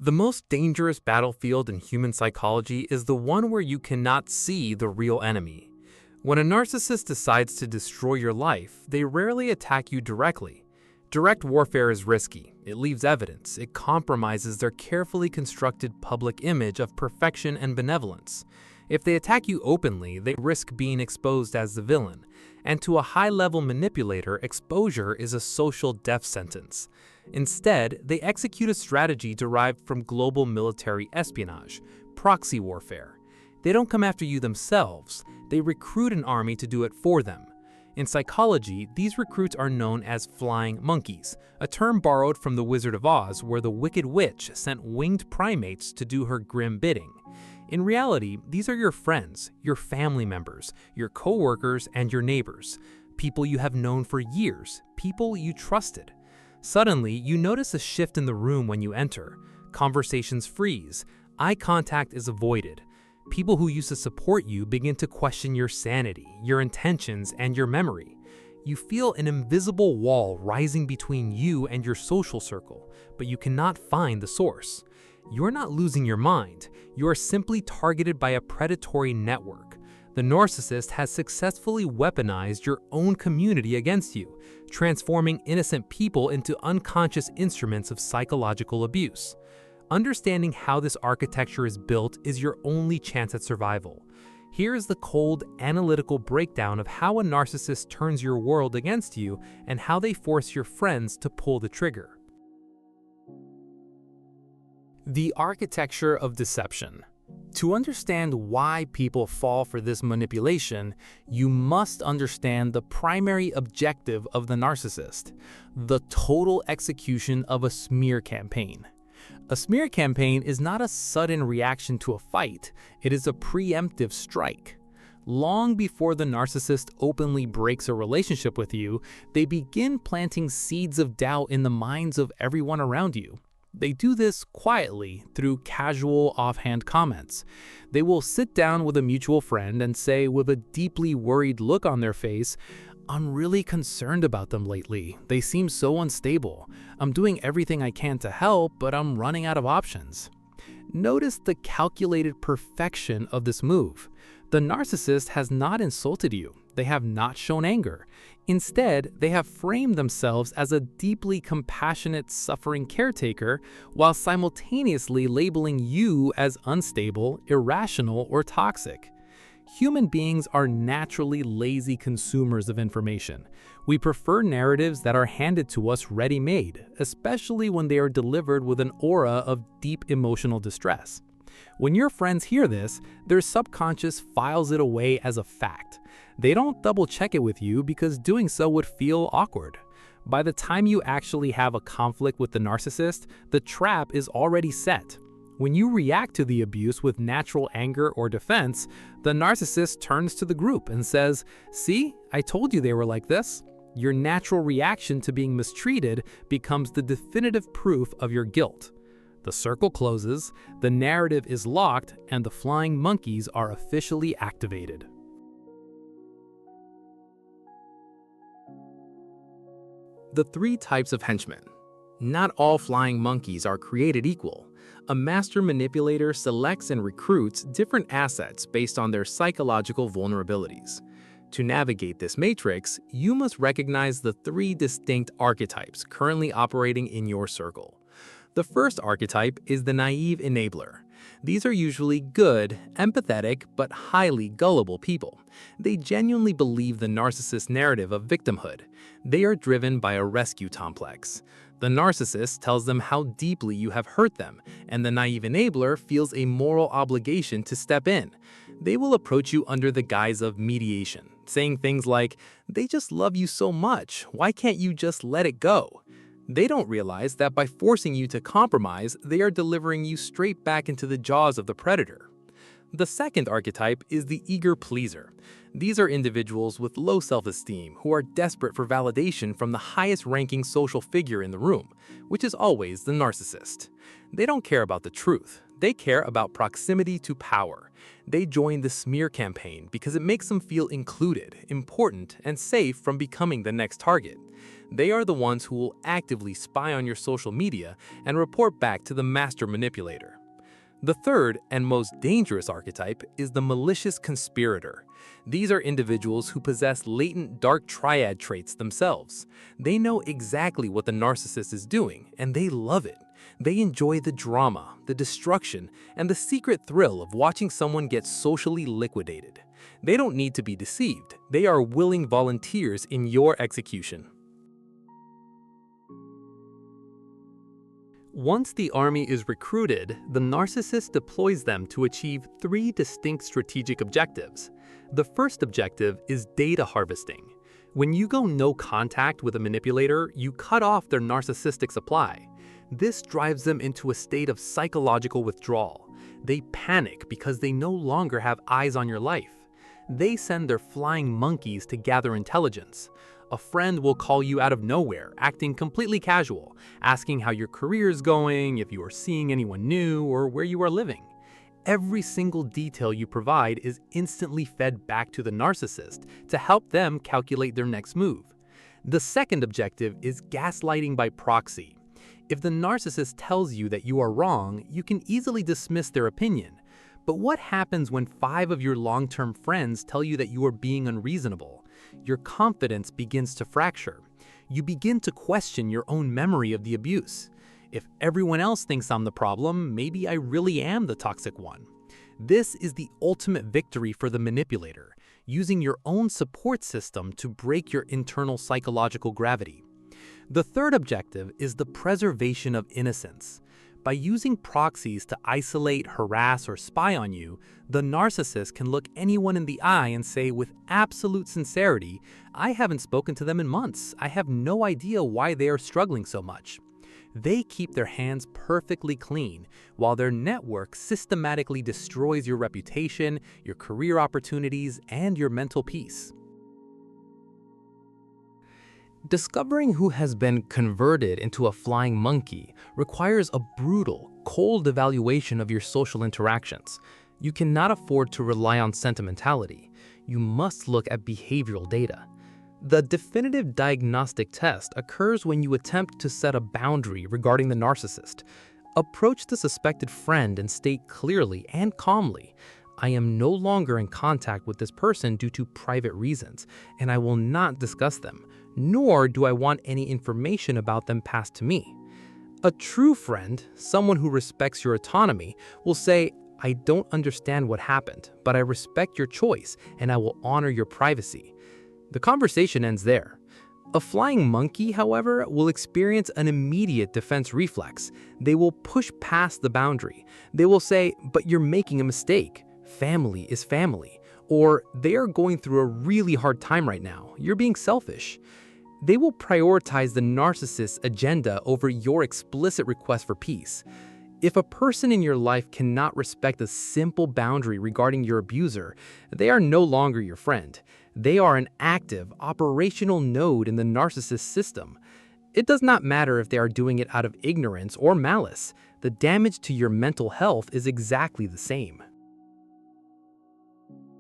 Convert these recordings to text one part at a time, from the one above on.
The most dangerous battlefield in human psychology is the one where you cannot see the real enemy. When a narcissist decides to destroy your life, they rarely attack you directly. Direct warfare is risky. It leaves evidence. It compromises their carefully constructed public image of perfection and benevolence. If they attack you openly, they risk being exposed as the villain. And to a high-level manipulator, exposure is a social death sentence. Instead, they execute a strategy derived from global military espionage, proxy warfare. They don't come after you themselves. They recruit an army to do it for them. In psychology, these recruits are known as flying monkeys, a term borrowed from The Wizard of Oz, where the Wicked Witch sent winged primates to do her grim bidding. In reality, these are your friends, your family members, your coworkers, and your neighbors, people you have known for years, people you trusted. Suddenly, you notice a shift in the room when you enter. Conversations freeze, eye contact is avoided. People who used to support you begin to question your sanity, your intentions, and your memory. You feel an invisible wall rising between you and your social circle, but you cannot find the source. You're not losing your mind. You are simply targeted by a predatory network. The narcissist has successfully weaponized your own community against you, transforming innocent people into unconscious instruments of psychological abuse. Understanding how this architecture is built is your only chance at survival. Here is the cold, analytical breakdown of how a narcissist turns your world against you and how they force your friends to pull the trigger. The architecture of deception. To understand why people fall for this manipulation, you must understand the primary objective of the narcissist: the total execution of a smear campaign. A smear campaign is not a sudden reaction to a fight, it is a preemptive strike. Long before the narcissist openly breaks a relationship with you, they begin planting seeds of doubt in the minds of everyone around you. They do this quietly through casual, offhand comments. They will sit down with a mutual friend and say with a deeply worried look on their face, "I'm really concerned about them lately. They seem so unstable. I'm doing everything I can to help, but I'm running out of options." Notice the calculated perfection of this move. The narcissist has not insulted you. They have not shown anger. Instead, they have framed themselves as a deeply compassionate, suffering caretaker while simultaneously labeling you as unstable, irrational, or toxic. Human beings are naturally lazy consumers of information. We prefer narratives that are handed to us ready-made, especially when they are delivered with an aura of deep emotional distress. When your friends hear this, their subconscious files it away as a fact. They don't double-check it with you because doing so would feel awkward. By the time you actually have a conflict with the narcissist, the trap is already set. When you react to the abuse with natural anger or defense, the narcissist turns to the group and says, "See, I told you they were like this." Your natural reaction to being mistreated becomes the definitive proof of your guilt. The circle closes, the narrative is locked, and the flying monkeys are officially activated. The three types of henchmen. Not all flying monkeys are created equal. A master manipulator selects and recruits different assets based on their psychological vulnerabilities. To navigate this matrix, you must recognize the three distinct archetypes currently operating in your circle. The first archetype is the naive enabler. These are usually good, empathetic, but highly gullible people. They genuinely believe the narcissist narrative of victimhood. They are driven by a rescue complex. The narcissist tells them how deeply you have hurt them, and the naive enabler feels a moral obligation to step in. They will approach you under the guise of mediation, saying things like, "They just love you so much, why can't you just let it go?" They don't realize that by forcing you to compromise, they are delivering you straight back into the jaws of the predator. The second archetype is the eager pleaser. These are individuals with low self-esteem who are desperate for validation from the highest-ranking social figure in the room, which is always the narcissist. They don't care about the truth. They care about proximity to power. They join the smear campaign because it makes them feel included, important, and safe from becoming the next target. They are the ones who will actively spy on your social media and report back to the master manipulator. The third and most dangerous archetype is the malicious conspirator. These are individuals who possess latent dark triad traits themselves. They know exactly what the narcissist is doing, and they love it. They enjoy the drama, the destruction, and the secret thrill of watching someone get socially liquidated. They don't need to be deceived. They are willing volunteers in your execution. Once the army is recruited, the narcissist deploys them to achieve 3 distinct strategic objectives. The first objective is data harvesting. When you go no contact with a manipulator, you cut off their narcissistic supply. This drives them into a state of psychological withdrawal. They panic because they no longer have eyes on your life. They send their flying monkeys to gather intelligence. A friend will call you out of nowhere, acting completely casual, asking how your career is going, if you are seeing anyone new, or where you are living. Every single detail you provide is instantly fed back to the narcissist to help them calculate their next move. The second objective is gaslighting by proxy. If the narcissist tells you that you are wrong, you can easily dismiss their opinion. But what happens when 5 of your long-term friends tell you that you are being unreasonable? Your confidence begins to fracture. You begin to question your own memory of the abuse. If everyone else thinks I'm the problem, maybe I really am the toxic one. This is the ultimate victory for the manipulator, using your own support system to break your internal psychological gravity. The third objective is the preservation of innocence. By using proxies to isolate, harass, or spy on you, the narcissist can look anyone in the eye and say with absolute sincerity, "I haven't spoken to them in months. I have no idea why they are struggling so much." They keep their hands perfectly clean, while their network systematically destroys your reputation, your career opportunities, and your mental peace. Discovering who has been converted into a flying monkey requires a brutal, cold evaluation of your social interactions. You cannot afford to rely on sentimentality. You must look at behavioral data. The definitive diagnostic test occurs when you attempt to set a boundary regarding the narcissist. Approach the suspected friend and state clearly and calmly, "I am no longer in contact with this person due to private reasons, and I will not discuss them, nor do I want any information about them passed to me." A true friend, someone who respects your autonomy, will say, "I don't understand what happened, but I respect your choice and I will honor your privacy." The conversation ends there. A flying monkey, however, will experience an immediate defense reflex. They will push past the boundary. They will say, "But you're making a mistake. Family is family." Or, "They are going through a really hard time right now. You're being selfish." They will prioritize the narcissist's agenda over your explicit request for peace. If a person in your life cannot respect a simple boundary regarding your abuser, they are no longer your friend. They are an active, operational node in the narcissist system. It does not matter if they are doing it out of ignorance or malice. The damage to your mental health is exactly the same.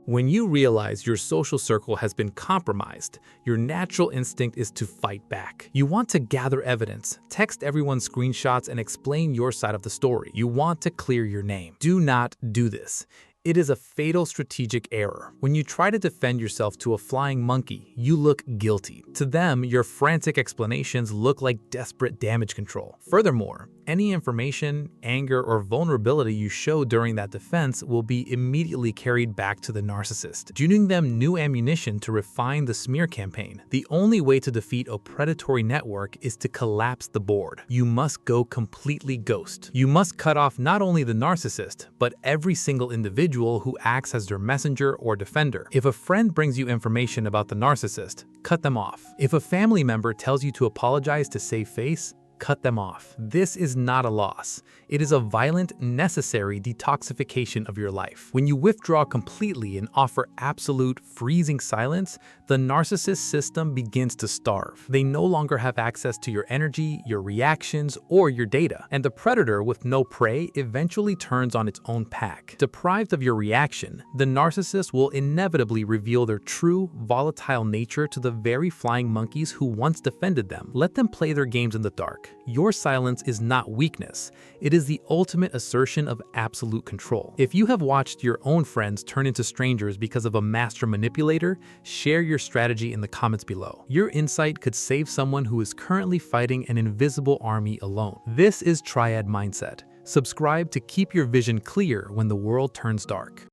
When you realize your social circle has been compromised, your natural instinct is to fight back. You want to gather evidence, text everyone screenshots, and explain your side of the story. You want to clear your name. Do not do this. It is a fatal strategic error. When you try to defend yourself to a flying monkey, you look guilty. To them, your frantic explanations look like desperate damage control. Furthermore, any information, anger, or vulnerability you show during that defense will be immediately carried back to the narcissist, giving them new ammunition to refine the smear campaign. The only way to defeat a predatory network is to collapse the board. You must go completely ghost. You must cut off not only the narcissist, but every single individual who acts as their messenger or defender. If a friend brings you information about the narcissist, cut them off. If a family member tells you to apologize to save face, cut them off. This is not a loss. It is a violent, necessary detoxification of your life. When you withdraw completely and offer absolute, freezing silence, the narcissist system begins to starve. They no longer have access to your energy, your reactions, or your data. And the predator with no prey eventually turns on its own pack. Deprived of your reaction, the narcissist will inevitably reveal their true, volatile nature to the very flying monkeys who once defended them. Let them play their games in the dark. Your silence is not weakness. It is the ultimate assertion of absolute control. If you have watched your own friends turn into strangers because of a master manipulator, share your strategy in the comments below. Your insight could save someone who is currently fighting an invisible army alone. This is Triad Mindset. Subscribe to keep your vision clear when the world turns dark.